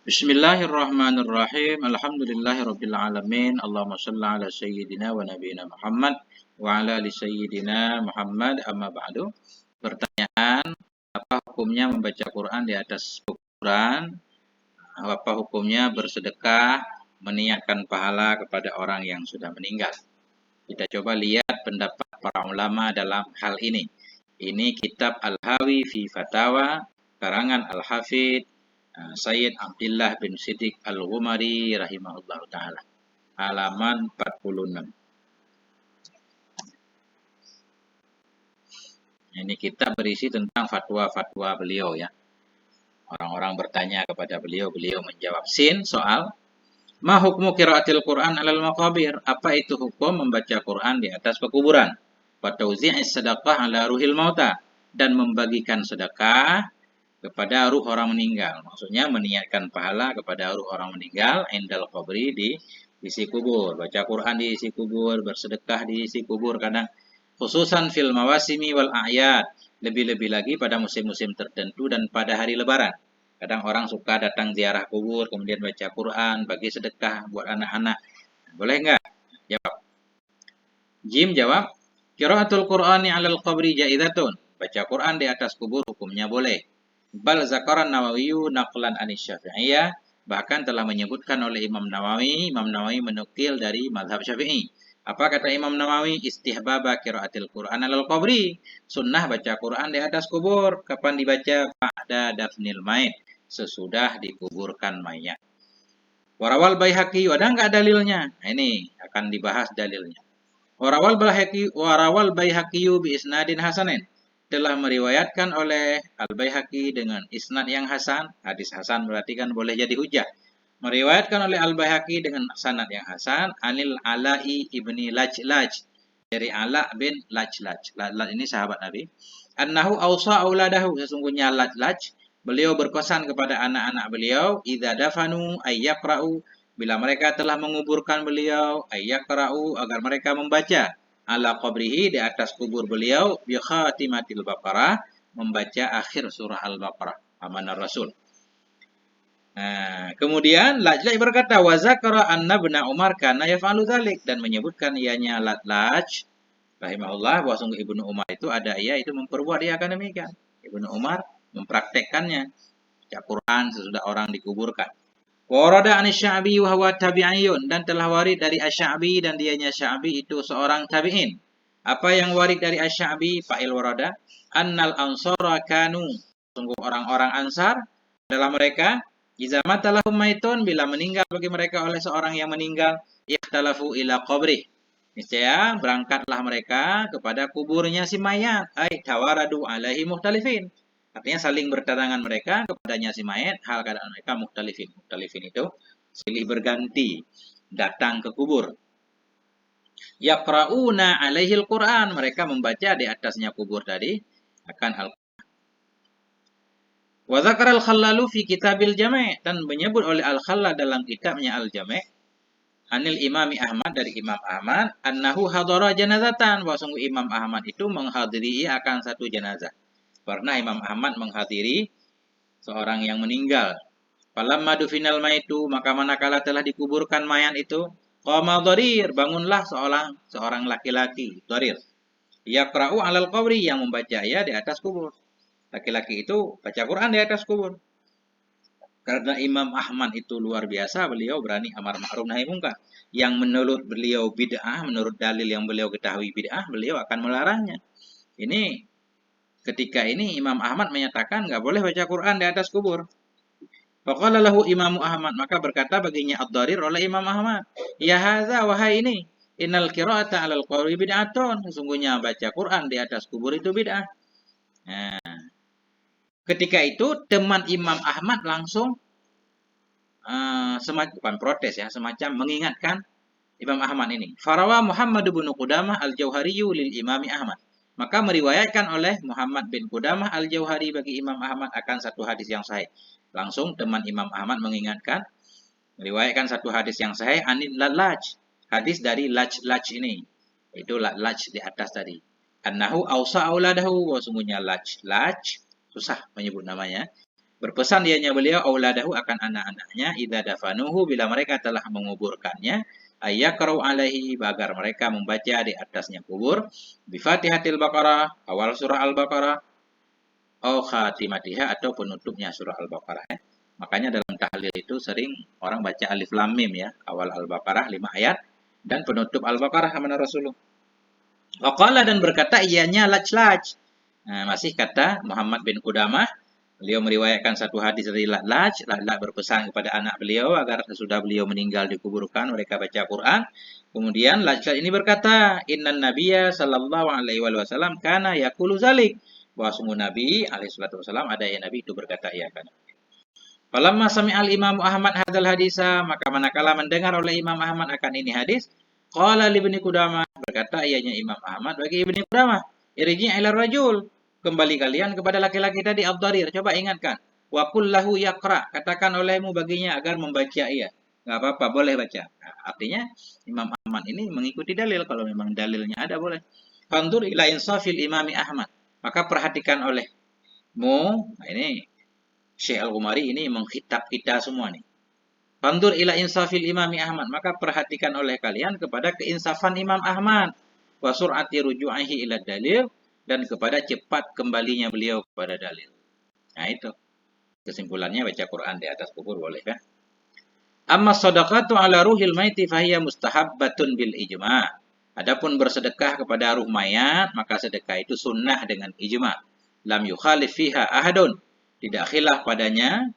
Bismillahirrahmanirrahim. Alhamdulillahirabbil alamin. Allahumma shalli ala sayyidina wa nabiyina Muhammad wa ala ali sayyidina Muhammad amma ba'du. Pertanyaan, apa hukumnya membaca Quran di atas kuburan? Apa hukumnya bersedekah meniatkan pahala kepada orang yang sudah meninggal? Kita coba lihat pendapat para ulama dalam hal ini. Ini kitab Al-Hawi fi Fatawa karangan Al-Hafidz Sayyid Abdullah bin Siddiq Al-Ghumari rahimahullah ta'ala. Halaman 46. Ini kitab berisi tentang fatwa-fatwa beliau ya. Orang-orang bertanya kepada beliau, beliau menjawab. Soal ma hukmu qiraatil Quran alal maqabir? Apa itu hukum membaca Quran di atas pekuburan? Wa tauzi'is sadaqah ala ruhil mauta, dan membagikan sedekah kepada ruh orang meninggal. Maksudnya meniatkan pahala kepada ruh orang meninggal indal qabri, di isi kubur. Baca Quran di isi kubur, bersedekah di isi kubur. Kadang khususan fil mawasimi wal a'yad, lebih-lebih lagi pada musim-musim tertentu dan pada hari lebaran. Kadang orang suka datang ziarah kubur, kemudian baca Quran, bagi sedekah buat anak-anak. Boleh enggak? Jawab. Jim jawab, qiraatul Qur'ani 'alal qabri jaidatun. Baca Quran di atas kubur hukumnya boleh. Bal zakaran Nawawiyu naqlan anis Syafi'iyah, bahkan telah menyebutkan oleh Imam Nawawi menukil dari mazhab Syafi'i. Apa kata Imam Nawawi? Istihbaba qiraatil Qur'an alal qabri. Sunnah baca Quran di atas kubur. Kapan dibaca? Ba'da dafnil mayit, sesudah dikuburkan mayat. Warawal Baihaqi, ada enggak dalilnya? Nah, ini akan dibahas dalilnya. Warawal Baihaqi bi isnadin hasanin, telah meriwayatkan oleh Al-Baihaqi dengan isnad yang hasan. Hadis hasan berarti kan boleh jadi hujah. Meriwayatkan oleh Al-Baihaqi dengan sanad yang hasan, anil Ala'i ibni Lajlaj, dari Ala bin Lajlaj. Lajlaj ini sahabat Nabi. Annahu awsa auladahu, sesungguhnya Lajlaj, beliau berpesan kepada anak-anak beliau, idza dafanu ayyaqra'u, bila mereka telah menguburkan beliau, ayyaqra'u, agar mereka membaca ala qabrihi, di atas kubur beliau, bi khatimatil Baqarah, membaca akhir surah Al-Baqarah, amanah Rasul. Nah, kemudian Lajlaj berkata, wa zakara anna ibna Umar kana yaf'alu dzalik, dan menyebutkan ianya Lajlaj rahimahullah bahwa sungguh Ibnu Umar itu itu memperbuat dia akan demikian. Ibnu Umar mempraktekkannya, baca Quran sesudah orang dikuburkan. Warada an-Sya'bi wa huwa tabi'iyun, dan telah warid dari Asy-Sya'bi, dan dianya Sya'bi itu seorang tabi'in. Apa yang warid dari Asy-Sya'bi? Fa'il warada annal ansara kanu, sungguh orang-orang Ansar adalah mereka, iza mata lahum maitun, bila meninggal bagi mereka oleh seorang yang meninggal, ikhtalafu ila qabri, niscaya berangkatlah mereka kepada kuburnya si mayat, ai tawaradu alaihi muhtalifin. Artinya saling berdatangan mereka kepadanya si mayat, hal keadaan mereka muhtalifin. Muhtalifin itu silih berganti datang ke kubur. Yaqra'una alaihil Qur'an, mereka membaca di atasnya kubur tadi akan Al-Qur'an. Wa dzakara al-Khallalu fi kitabil Jami', dan menyebut oleh Al-Khallal dalam kitabnya Al-Jami', anil Imami Ahmad, dari Imam Ahmad, annahu hadara janazatan, bahwa sungguh Imam Ahmad itu menghadiri akan satu jenazah. Pernah Imam Ahmad menghadiri seorang yang meninggal. Falamma dufinal maitu, maka manakala telah dikuburkan mayat itu, qama dharir, bangunlah seorang laki-laki, dharir. Yaqra'u 'alal qabri, yang membaca ya di atas kubur. Laki-laki itu baca Quran di atas kubur. Karena Imam Ahmad itu luar biasa, beliau berani amar ma'ruf nahi munkar. Yang menurut beliau bid'ah, menurut dalil yang beliau ketahui bid'ah, beliau akan melarangnya. Ini ketika ini Imam Ahmad menyatakan nggak boleh baca Quran di atas kubur. Faqala lahu Imamu Ahmad, maka berkata baginya Ad-Dharir oleh Imam Ahmad, ya hadza, wahai ini, innal qira'ata 'alal qabri bid'atun, sesungguhnya baca Quran di atas kubur itu bid'ah. Nah, ketika itu teman Imam Ahmad langsung semacam protes ya, semacam mengingatkan Imam Ahmad ini. Farawa Muhammad bin Qudamah al-Jauhari lil Imami Ahmad. Maka meriwayatkan oleh Muhammad bin Qudamah al-Jauhari bagi Imam Ahmad akan satu hadis yang sahih. Langsung teman Imam Ahmad mengingatkan, meriwayatkan satu hadis yang sahih, anil Laj, hadis dari Laj ini. Itu Laj di atas tadi. Annahu awsa auladahu, sungguhnya Laj susah menyebut namanya. Berpesan dianya beliau auladahu akan anak-anaknya idza dafanuhu bila mereka telah menguburkannya ayyaqra'u alaihi agar mereka membaca di atasnya kubur bi Fatihatil Baqarah awal surah Al-Baqarah au khatimatiha atau penutupnya surah Al-Baqarah ya. Makanya dalam tahlil itu sering orang baca alif lam mim ya, awal Al-Baqarah 5 ayat dan penutup Al-Baqarah mana Rasulullah. Waqala dan berkata ianya laj-laj. Nah, masih kata Muhammad bin Qudamah, beliau meriwayatkan satu hadis dari Laj. Laj berpesan kepada anak beliau agar sesudah beliau meninggal dikuburkan mereka baca Quran. Kemudian Laj ini berkata, Innan Nabiya sallallahu alaihi wasallam kana yaqulu zalik. Bahwa sungguh Nabi alaihi salatu wasallam ada yang Nabi itu berkata iya kan. Falamma sami'al Imam Ahmad hadzal hadisa, maka manakala mendengar oleh Imam Ahmad akan ini hadis, qala li Ibnu Qudamah, berkata ianya Imam Ahmad bagi Ibnu Qudamah, irji' ila rajul, kembali kalian kepada laki-laki tadi ad-dharir, coba ingatkan. Wa qul lahu yaqra, katakan olehmu baginya agar membaca ia. Enggak apa-apa, boleh baca. Nah, artinya Imam Ahmad ini mengikuti dalil, kalau memang dalilnya ada boleh. Fandur ila insafil Imami Ahmad. Maka perhatikan olehmu, nah ini Syekh Al-Ghumari ini mengkhitab kita semua nih. Fandur ila insafil Imami Ahmad. Maka perhatikan oleh kalian kepada keinsafan Imam Ahmad. Wa sur'ati ruju'ihi ila dalil. Dan kepada cepat kembalinya beliau kepada dalil. Nah itu. Kesimpulannya baca Quran di atas kubur boleh kan? Amma sadaqatu ala ruhil maiti fahiya mustahabbatun bil ijma'. Adapun bersedekah kepada ruh mayat, maka sedekah itu sunnah dengan ijma'. Lam yukhalif fiha ahadun. Tidak khilaf padanya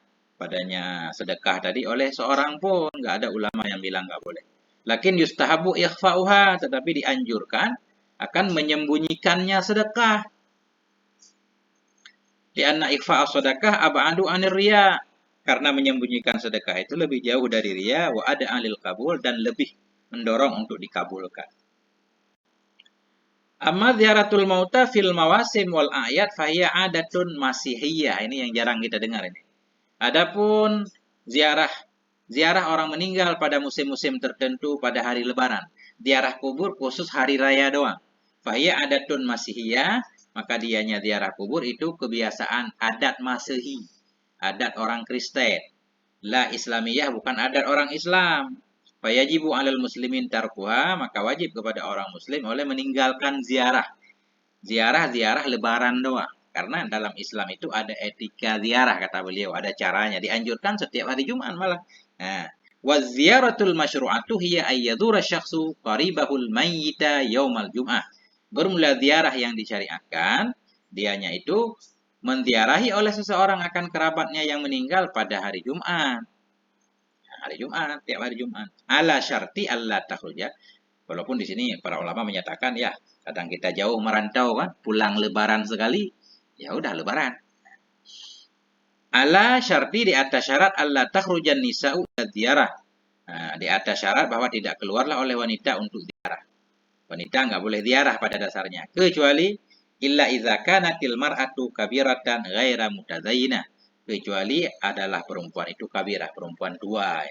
sedekah tadi oleh seorang pun. Nggak ada ulama yang bilang nggak boleh. Lakin yustahabu ikhfa'uha, tetapi dianjurkan akan menyembunyikannya sedekah. Lianna ikhfa'us sedekah ab'adu anir riya. Karena menyembunyikan sedekah itu lebih jauh dari riya wa ada alil kabul dan lebih mendorong untuk dikabulkan. Amma ziaratul mauta fil mawasim wal ayat fahiya adatun masihiyah. Ini yang jarang kita dengar ini. Adapun ziarah orang meninggal pada musim-musim tertentu pada hari lebaran. Ziarah kubur khusus hari raya doang. Fahiya adatun masihiyah, maka dianya ziarah kubur itu kebiasaan adat Masehi. Adat orang Kristen. La Islamiyah, bukan adat orang Islam. Fayajibu alal muslimin tarkuha, maka wajib kepada orang muslim oleh meninggalkan ziarah. Ziarah lebaran doang. Karena dalam Islam itu ada etika ziarah, kata beliau. Ada caranya. Dianjurkan setiap hari Jumat malah. Nah, wa ziyaratul masyru'atu hiya ayyadura syakhsu qaribahul mayyita yaumal jum'ah. Bermula ziarah yang disyariatkan, dianya itu menziarahi oleh seseorang akan kerabatnya yang meninggal pada hari Jumat. Hari Jumat, tiap hari Jumat. Ala syarti Allah takhruja. Walaupun di sini para ulama menyatakan ya, kadang kita jauh merantau kan, pulang lebaran sekali, ya udah lebaran. Ala syarti, di atas syarat Allah takhrujan nisa'u ziarah. Nah, di atas syarat bahwa tidak keluarlah oleh wanita untuk ziarah. Wanita nggak boleh ziarah pada dasarnya, kecuali illa idza kanatil mar'atu kabiratan ghaira mutazayyinah. Kecuali adalah perempuan itu kabirah, perempuan tua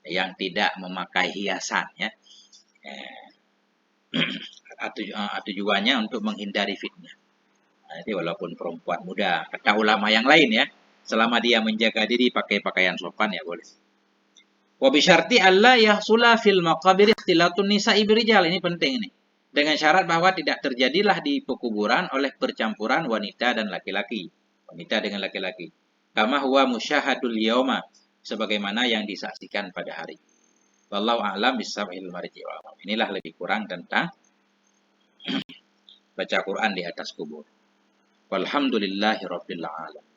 yang tidak memakai hiasan ya. Tujuannya untuk menghindari fitnah. Nah, jadi walaupun perempuan muda, kata ulama yang lain ya, selama dia menjaga diri pakai pakaian sopan ya boleh. Wa bi syarti alla yahsula fil maqabir ikhtilatun nisa'i birijal. Ini penting ini. Dengan syarat bahwa tidak terjadilah di pekuburan oleh percampuran wanita dan laki-laki. Wanita dengan laki-laki. Kama huwa musyahadul yauma, sebagaimana yang disaksikan pada hari. Wallahu a'lam bis-sawa'il marji. Inilah lebih kurang tentang baca Quran di atas kubur. Walhamdulillahirabbil alamin.